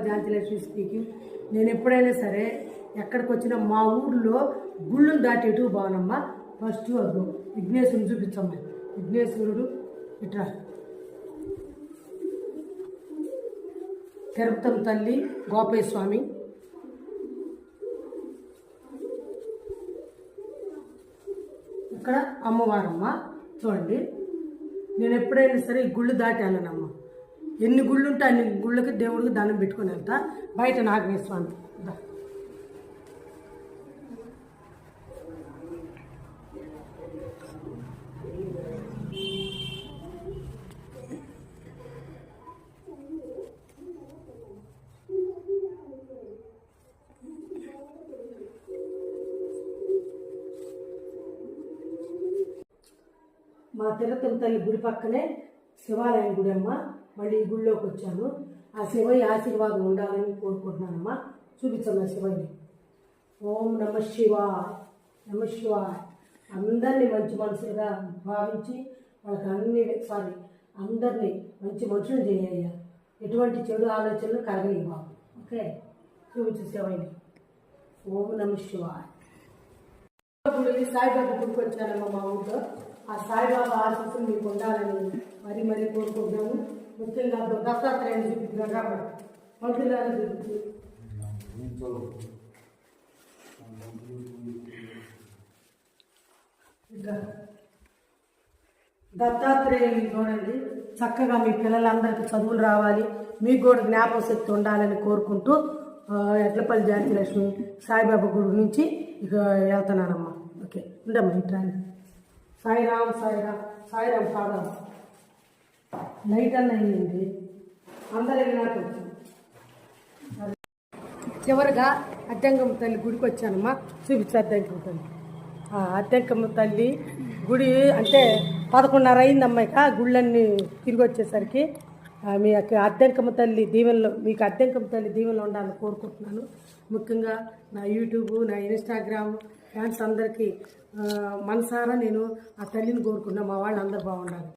Jhansi Lakshmi speaking. నేను ఎప్పుడైనా సరే ఎక్కడికి వచ్చినా మా ఊర్లో గుళ్ళను దాటేటు బాగునమ్మా. ఫస్ట్ అది విఘ్నేశ్వరుని చూపించమ్మా. విఘ్నేశ్వరుడు ఇట్లా తిరుపతం తల్లి గోపయ్య స్వామి, ఇక్కడ అమ్మవారమ్మ. చూడండి, నేను ఎప్పుడైనా సరే ఈ గుళ్ళు దాటి వెళ్ళనమ్మ. ఎన్ని గుళ్ళు ఉంటే అన్ని గుళ్ళకి దేవుడికి దండం పెట్టుకుని వెళ్తా. బయట నాగేశ్వర స్వామి మా తిరుపతి తల్లి గుడి పక్కనే శివాలయం గుడి అమ్మ. మళ్ళీ ఈ గుడిలోకి వచ్చాను. ఆ శివయ్య ఆశీర్వాదం ఉండాలని కోరుకుంటున్నానమ్మా. చూపించమ్మా శివయ్యని. ఓం నమ శివాయ, నమ శివాయ. అందరినీ మంచి మనసుగా భావించి వాళ్ళకి అందరినీ మంచి మనుషులు చేయ్యా. ఎటువంటి చెడు ఆలోచనలు కలగని బాబు. ఓకే, చూపించు శివయ్యని. ఓం నమ శివాయ. సాయిబాబా గుడికి వచ్చానమ్మా మా ఊళ్ళో. ఆ సాయిబాబా ఆశీస్సులు మీకు ఉండాలని మరీ కోరుకుంటున్నాను. ముఖ్యంగా దత్తాత్రేయుని చూపించిన కాబట్టి మంత్రులను చూపించి దత్తాత్రేయుని చూడండి. చక్కగా మీ పిల్లలందరికీ చదువులు రావాలి, మీకు కూడా జ్ఞాపక శక్తి ఉండాలని కోరుకుంటూ ఎడ్లపల్లి ఝాన్సీ లక్ష్మి సాయిబాబా గుడి నుంచి ఇక వెళ్తున్నానమ్మా. ఓకే, ఉండమ్మా ఇట్లా. సాయిరామ్ సాయిరామ్ సాయిరామ్ సాదా. లైట్ అన్న అయ్యింది అందరికి నాకు. చివరిగా అద్దెంకమ్మ తల్లి గుడికి వచ్చానమ్మా. చూపించు అద్దెంకమ్మ తల్లి. అద్దెంకమ్మ తల్లి గుడి అంటే 11:30 అయిందమ్మా. ఇక గుళ్ళన్నీ తిరిగి వచ్చేసరికి మీ యొక్క అద్దెంకమ్మ తల్లి దీవెనలో, మీకు అద్దెంకమ్మ తల్లి దీవెనలో ఉండాలని కోరుకుంటున్నాను. ముఖ్యంగా నా యూట్యూబ్, నా ఇన్స్టాగ్రామ్ ఫ్యాన్స్ అందరికీ మనసారా నేను ఆ తల్లిని కోరుకున్నా. మా వాళ్ళు అందరూ బాగుండాలి.